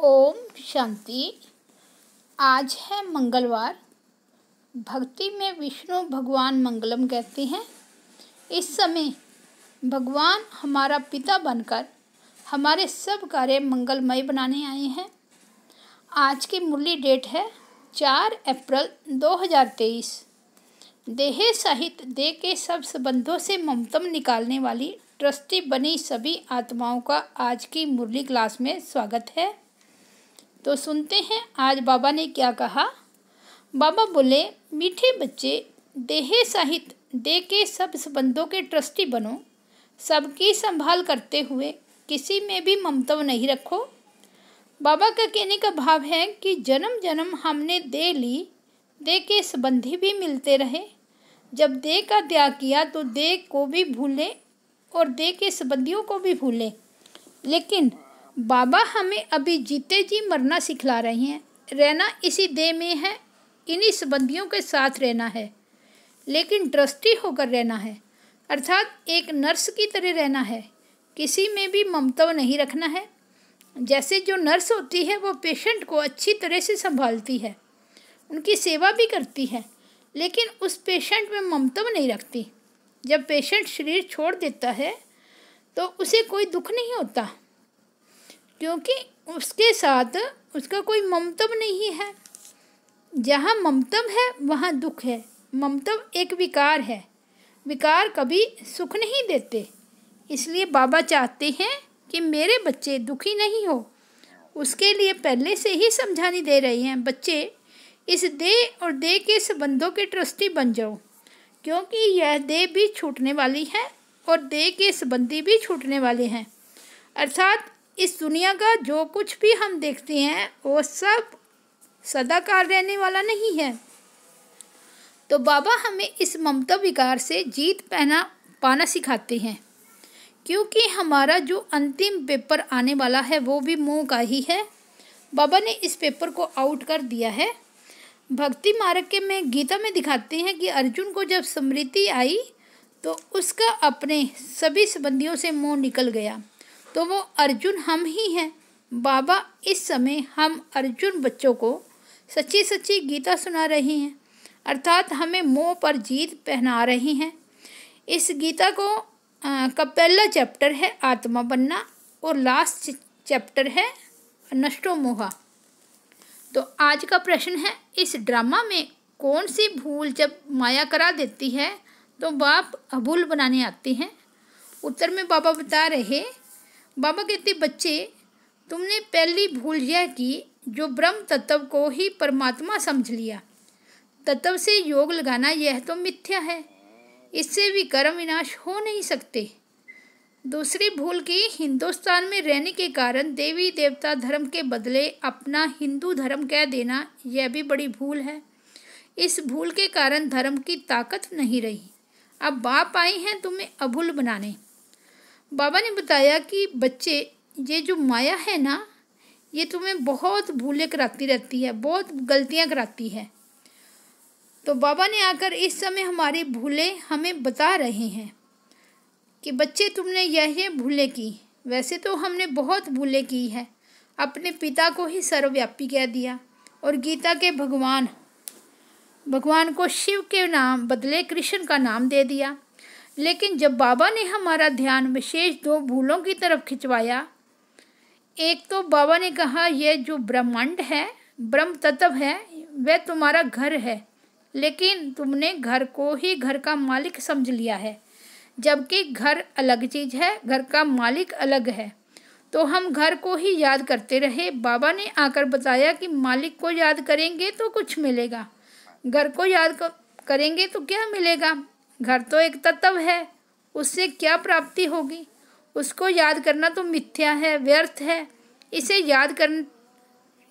ओम शांति। आज है मंगलवार। भक्ति में विष्णु भगवान मंगलम कहते हैं। इस समय भगवान हमारा पिता बनकर हमारे सब कार्य मंगलमय बनाने आए हैं। आज की मुरली डेट है 4 अप्रैल 2023। देह सहित देह के सब संबंधों से ममतम निकालने वाली ट्रस्टी बनी सभी आत्माओं का आज की मुरली क्लास में स्वागत है। तो सुनते हैं आज बाबा ने क्या कहा। बाबा बोले, मीठे बच्चे, देह सहित देह के सब संबंधों के ट्रस्टी बनो। सबकी संभाल करते हुए किसी में भी ममता नहीं रखो। बाबा का कहने का भाव है कि जन्म जन्म हमने देह ली, देह के संबंधी भी मिलते रहे। जब देह का त्याग किया तो देह को भी भूले और देह के संबंधियों को भी भूले। लेकिन बाबा हमें अभी जीते जी मरना सिखला रहे हैं। रहना इसी देह में है, इन्हीं संबंधियों के साथ रहना है, लेकिन ट्रस्टी होकर रहना है, अर्थात एक नर्स की तरह रहना है। किसी में भी ममता नहीं रखना है। जैसे जो नर्स होती है वो पेशेंट को अच्छी तरह से संभालती है, उनकी सेवा भी करती है, लेकिन उस पेशेंट में ममता नहीं रखती। जब पेशेंट शरीर छोड़ देता है तो उसे कोई दुख नहीं होता, क्योंकि उसके साथ उसका कोई ममतव नहीं है। जहाँ ममतव है वहाँ दुख है। ममतव एक विकार है। विकार कभी सुख नहीं देते। इसलिए बाबा चाहते हैं कि मेरे बच्चे दुखी नहीं हो। उसके लिए पहले से ही समझानी दे रही हैं, बच्चे इस देह और देह के संबंधों के ट्रस्टी बन जाओ, क्योंकि यह देह भी छूटने वाली है और देह के संबंधी भी छूटने वाले हैं। अर्थात इस दुनिया का जो कुछ भी हम देखते हैं वो सब सदाकाल रहने वाला नहीं है। तो बाबा हमें इस ममता विकार से जीत पाना सिखाते हैं, क्योंकि हमारा जो अंतिम पेपर आने वाला है वो भी मोह का ही है। बाबा ने इस पेपर को आउट कर दिया है। भक्ति मार्ग के में गीता में दिखाते हैं कि अर्जुन को जब स्मृति आई तो उसका अपने सभी संबंधियों से मोह निकल गया। तो वो अर्जुन हम ही हैं। बाबा इस समय हम अर्जुन बच्चों को सच्ची सच्ची गीता सुना रहे हैं, अर्थात हमें मोह पर जीत पहना रहे हैं। इस गीता का पहला चैप्टर है आत्मा बनना और लास्ट चैप्टर है नष्टो मोहा। तो आज का प्रश्न है, इस ड्रामा में कौन सी भूल जब माया करा देती है तो बाप अभूल बनाने आते हैं। उत्तर में बाबा बता रहे, बाबा कहते, बच्चे तुमने पहली भूल यह की जो ब्रह्म तत्व को ही परमात्मा समझ लिया। तत्व से योग लगाना यह तो मिथ्या है, इससे भी कर्म विनाश हो नहीं सकते। दूसरी भूल की हिंदुस्तान में रहने के कारण देवी देवता धर्म के बदले अपना हिंदू धर्म कह देना, यह भी बड़ी भूल है। इस भूल के कारण धर्म की ताकत नहीं रही। अब बाप आए हैं तुम्हें अभूल बनाने। बाबा ने बताया कि बच्चे, ये जो माया है ना, ये तुम्हें बहुत भूलें कराती रहती है, बहुत गलतियां कराती है। तो बाबा ने आकर इस समय हमारी भूलें हमें बता रहे हैं कि बच्चे तुमने यह भूलें की। वैसे तो हमने बहुत भूलें की है। अपने पिता को ही सर्वव्यापी कह दिया और गीता के भगवान को शिव के नाम बदले कृष्ण का नाम दे दिया। लेकिन जब बाबा ने हमारा ध्यान विशेष 2 भूलों की तरफ खिंचवाया, एक तो बाबा ने कहा यह जो ब्रह्मांड है, ब्रह्म तत्व है, वह तुम्हारा घर है, लेकिन तुमने घर को ही घर का मालिक समझ लिया है, जबकि घर अलग चीज़ है, घर का मालिक अलग है। तो हम घर को ही याद करते रहे। बाबा ने आकर बताया कि मालिक को याद करेंगे तो कुछ मिलेगा, घर को याद करेंगे तो क्या मिलेगा। घर तो एक तत्व है, उससे क्या प्राप्ति होगी। उसको याद करना तो मिथ्या है, व्यर्थ है। इसे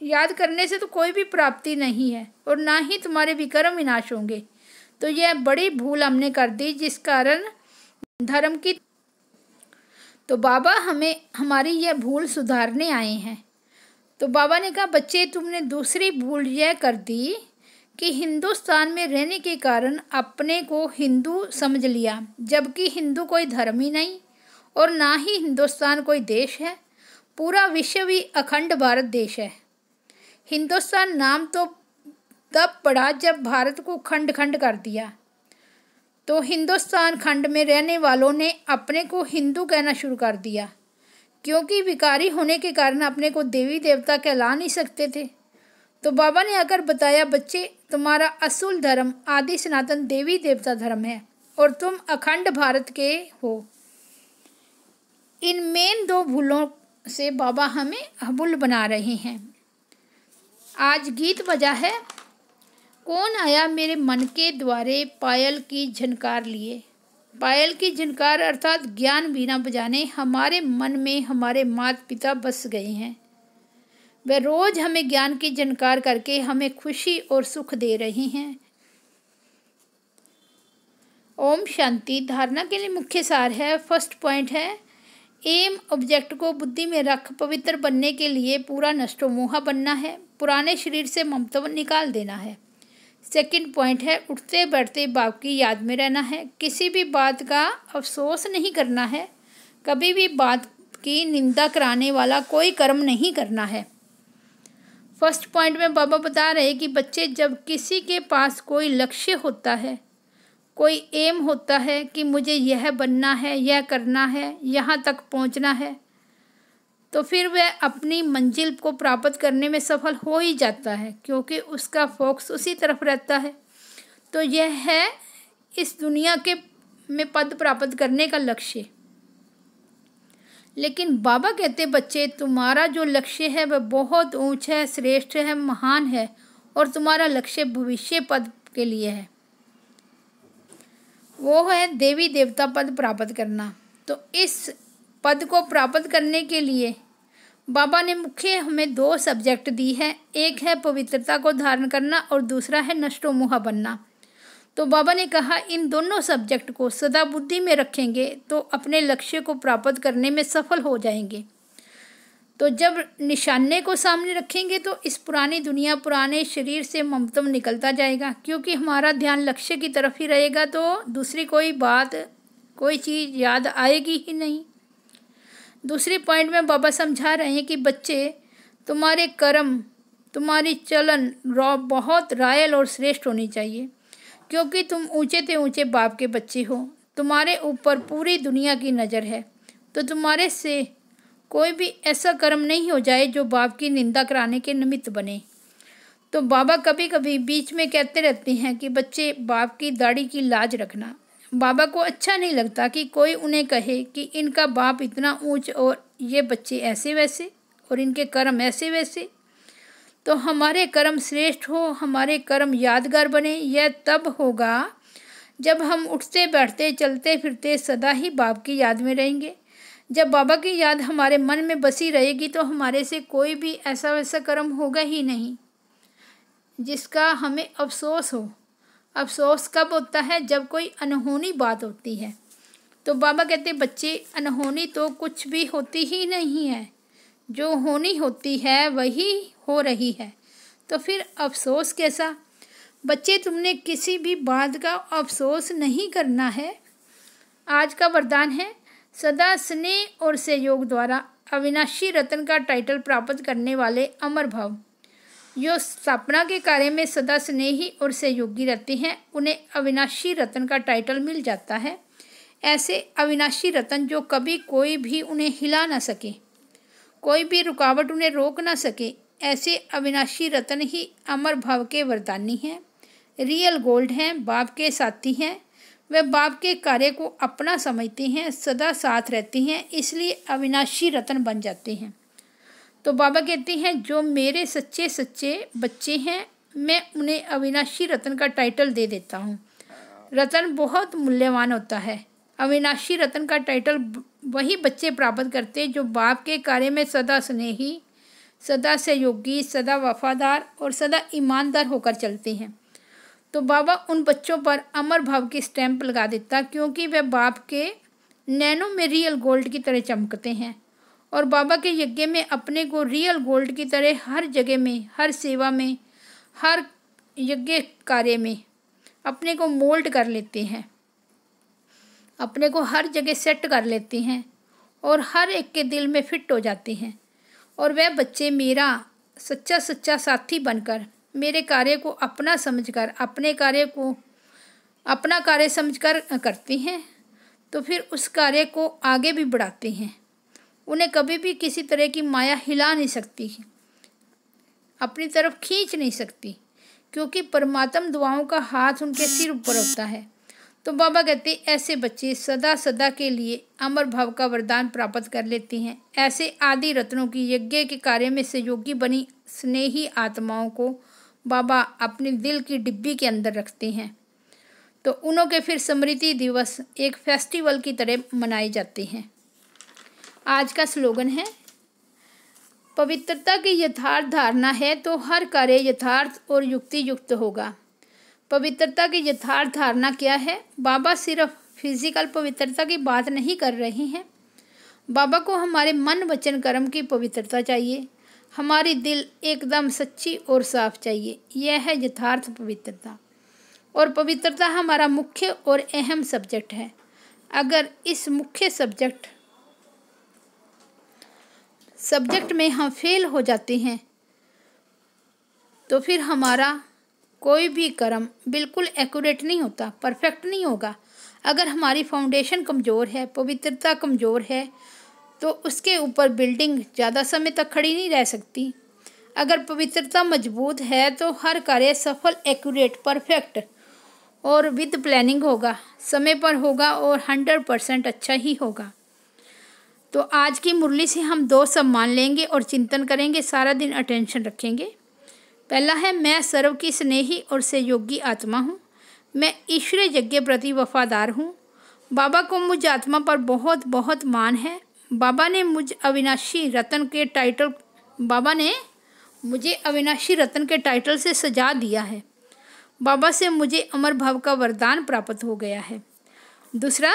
याद करने से तो कोई भी प्राप्ति नहीं है और ना ही तुम्हारे विकर्म विनाश होंगे। तो यह बड़ी भूल हमने कर दी, जिस कारण धर्म की। तो बाबा हमें हमारी यह भूल सुधारने आए हैं। तो बाबा ने कहा, बच्चे तुमने दूसरी भूल यह कर दी कि हिंदुस्तान में रहने के कारण अपने को हिंदू समझ लिया, जबकि हिंदू कोई धर्म ही नहीं और ना ही हिंदुस्तान कोई देश है। पूरा विश्व ही अखंड भारत देश है। हिंदुस्तान नाम तो तब पड़ा जब भारत को खंड खंड कर दिया, तो हिंदुस्तान खंड में रहने वालों ने अपने को हिंदू कहना शुरू कर दिया, क्योंकि विकारी होने के कारण अपने को देवी देवता कहला नहीं सकते थे। तो बाबा ने आकर बताया, बच्चे तुम्हारा असूल धर्म आदि सनातन देवी देवता धर्म है और तुम अखंड भारत के हो। इन मेन दो भूलों से बाबा हमें अबुल बना रहे हैं। आज गीत बजा है, कौन आया मेरे मन के द्वारे पायल की झनकार लिए। पायल की झनकार अर्थात ज्ञान बीना बजाने हमारे मन में हमारे माता पिता बस गए हैं। वे रोज हमें ज्ञान की झनकार करके हमें खुशी और सुख दे रहे हैं। ओम शांति। धारणा के लिए मुख्य सार है, फर्स्ट पॉइंट है, एम ऑब्जेक्ट को बुद्धि में रख पवित्र बनने के लिए पूरा नष्टो मोहा बनना है, पुराने शरीर से ममत्व निकाल देना है। सेकंड पॉइंट है, उठते बैठते बाप की याद में रहना है, किसी भी बात का अफसोस नहीं करना है, कभी भी बात की निंदा कराने वाला कोई कर्म नहीं करना है। फर्स्ट पॉइंट में बाबा बता रहे कि बच्चे, जब किसी के पास कोई लक्ष्य होता है, कोई एम होता है कि मुझे यह बनना है, यह करना है, यहाँ तक पहुँचना है, तो फिर वह अपनी मंजिल को प्राप्त करने में सफल हो ही जाता है, क्योंकि उसका फोकस उसी तरफ रहता है। तो यह है इस दुनिया के में पद प्राप्त करने का लक्ष्य। लेकिन बाबा कहते, बच्चे तुम्हारा जो लक्ष्य है वह बहुत ऊंचा है, श्रेष्ठ है, महान है, और तुम्हारा लक्ष्य भविष्य पद के लिए है, वो है देवी देवता पद प्राप्त करना। तो इस पद को प्राप्त करने के लिए बाबा ने मुख्य हमें दो सब्जेक्ट दी है, एक है पवित्रता को धारण करना और दूसरा है नष्टो मोहा बनना। तो बाबा ने कहा, इन दोनों सब्जेक्ट को सदा बुद्धि में रखेंगे तो अपने लक्ष्य को प्राप्त करने में सफल हो जाएंगे। तो जब निशाने को सामने रखेंगे तो इस पुरानी दुनिया, पुराने शरीर से ममत्व निकलता जाएगा, क्योंकि हमारा ध्यान लक्ष्य की तरफ ही रहेगा, तो दूसरी कोई बात, कोई चीज़ याद आएगी ही नहीं। दूसरी पॉइंट में बाबा समझा रहे हैं कि बच्चे, तुम्हारे कर्म, तुम्हारी चलन बहुत रायल और श्रेष्ठ होनी चाहिए, क्योंकि तुम ऊंचे से ऊंचे बाप के बच्चे हो, तुम्हारे ऊपर पूरी दुनिया की नज़र है। तो तुम्हारे से कोई भी ऐसा कर्म नहीं हो जाए जो बाप की निंदा कराने के निमित्त बने। तो बाबा कभी कभी बीच में कहते रहते हैं कि बच्चे, बाप की दाढ़ी की लाज रखना। बाबा को अच्छा नहीं लगता कि कोई उन्हें कहे कि इनका बाप इतना ऊंच और ये बच्चे ऐसे वैसे और इनके कर्म ऐसे वैसे। तो हमारे कर्म श्रेष्ठ हो, हमारे कर्म यादगार बने, यह तब होगा जब हम उठते बैठते चलते फिरते सदा ही बाप की याद में रहेंगे। जब बाबा की याद हमारे मन में बसी रहेगी तो हमारे से कोई भी ऐसा वैसा कर्म होगा ही नहीं जिसका हमें अफसोस हो। अफसोस कब होता है? जब कोई अनहोनी बात होती है। तो बाबा कहते, बच्चे, अनहोनी तो कुछ भी होती ही नहीं है, जो होनी होती है वही हो रही है, तो फिर अफसोस कैसा? बच्चे, तुमने किसी भी बात का अफसोस नहीं करना है। आज का वरदान है, सदा स्नेह और सहयोग द्वारा अविनाशी रत्न का टाइटल प्राप्त करने वाले अमर भव, जो स्थापना के कार्य में सदा स्नेही और सहयोगी रहते हैं, उन्हें अविनाशी रत्न का टाइटल मिल जाता है। ऐसे अविनाशी रत्न जो कभी कोई भी उन्हें हिला ना सके, कोई भी रुकावट उन्हें रोक ना सके, ऐसे अविनाशी रत्न ही अमर भव के वरदानी हैं, रियल गोल्ड हैं, बाप के साथी हैं। वे बाप के कार्य को अपना समझते हैं, सदा साथ रहते हैं, इसलिए अविनाशी रत्न बन जाते हैं। तो बाबा कहते हैं, जो मेरे सच्चे सच्चे बच्चे हैं, मैं उन्हें अविनाशी रत्न का टाइटल दे देता हूँ। रत्न बहुत मूल्यवान होता है। अविनाशी रत्न का टाइटल वही बच्चे प्राप्त करते हैं जो बाप के कार्य में सदा स्नेही, सदा सहयोगी, सदा वफादार और सदा ईमानदार होकर चलते हैं। तो बाबा उन बच्चों पर अमर भाव की स्टैंप लगा देता, क्योंकि वे बाप के नैनो में रियल गोल्ड की तरह चमकते हैं और बाबा के यज्ञ में अपने को रियल गोल्ड की तरह हर जगह में, हर सेवा में, हर यज्ञ कार्य में अपने को मोल्ड कर लेते हैं, अपने को हर जगह सेट कर लेते हैं और हर एक के दिल में फिट हो जाते हैं। और वह बच्चे मेरा सच्चा सच्चा साथी बनकर मेरे कार्य को अपना समझकर अपना कार्य समझकर करते हैं, तो फिर उस कार्य को आगे भी बढ़ाते हैं। उन्हें कभी भी किसी तरह की माया हिला नहीं सकती, अपनी तरफ खींच नहीं सकती, क्योंकि परमात्मा दुआओं का हाथ उनके सिर ऊपर होता है। तो बाबा कहते ऐसे बच्चे सदा सदा के लिए अमर भाव का वरदान प्राप्त कर लेते हैं। ऐसे आदि रत्नों की यज्ञ के कार्य में सहयोगी बनी स्नेही आत्माओं को बाबा अपने दिल की डिब्बी के अंदर रखते हैं। तो उन्हों के फिर स्मृति दिवस एक फेस्टिवल की तरह मनाए जाते हैं। आज का स्लोगन है, पवित्रता की यथार्थ धारणा है तो हर कार्य यथार्थ और युक्ति युक्त होगा। पवित्रता की यथार्थ धारणा क्या है? बाबा सिर्फ फिजिकल पवित्रता की बात नहीं कर रहे हैं। बाबा को हमारे मन वचन कर्म की पवित्रता चाहिए। हमारी दिल एकदम सच्ची और साफ चाहिए। यह है यथार्थ पवित्रता। और पवित्रता हमारा मुख्य और अहम सब्जेक्ट है। अगर इस मुख्य सब्जेक्ट में हम फेल हो जाते हैं तो फिर हमारा कोई भी कर्म बिल्कुल एक्यूरेट नहीं होता, परफेक्ट नहीं होगा। अगर हमारी फाउंडेशन कमज़ोर है, पवित्रता कमज़ोर है, तो उसके ऊपर बिल्डिंग ज़्यादा समय तक खड़ी नहीं रह सकती। अगर पवित्रता मजबूत है तो हर कार्य सफल, एक्यूरेट, परफेक्ट और विद प्लानिंग होगा, समय पर होगा और 100% अच्छा ही होगा। तो आज की मुरली से हम 2 सम्मान लेंगे और चिंतन करेंगे, सारा दिन अटेंशन रखेंगे। पहला है, मैं सर्व की स्नेही और सहयोगी आत्मा हूँ। मैं ईश्वर यज्ञ प्रति वफादार हूँ। बाबा को मुझ आत्मा पर बहुत बहुत मान है। बाबा ने मुझे अविनाशी रतन के टाइटल से सजा दिया है। बाबा से मुझे अमर भाव का वरदान प्राप्त हो गया है। दूसरा,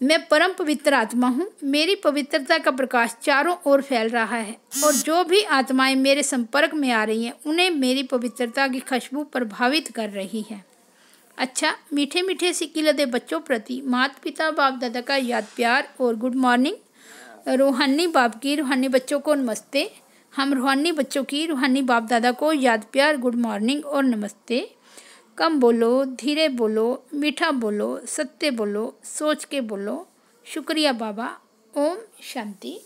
मैं परम पवित्र आत्मा हूँ। मेरी पवित्रता का प्रकाश चारों ओर फैल रहा है और जो भी आत्माएं मेरे संपर्क में आ रही हैं उन्हें मेरी पवित्रता की खुशबू प्रभावित कर रही है। अच्छा, मीठे मीठे सिकिलदे बच्चों प्रति माता पिता बाप दादा का याद प्यार और गुड मॉर्निंग। रूहानी बाप की रूहानी बच्चों को नमस्ते। हम रूहानी बच्चों की रूहानी बाप दादा को याद प्यार, गुड मॉर्निंग और नमस्ते। कम बोलो, धीरे बोलो, मीठा बोलो, सत्य बोलो, सोच के बोलो। शुक्रिया बाबा। ओम शांति।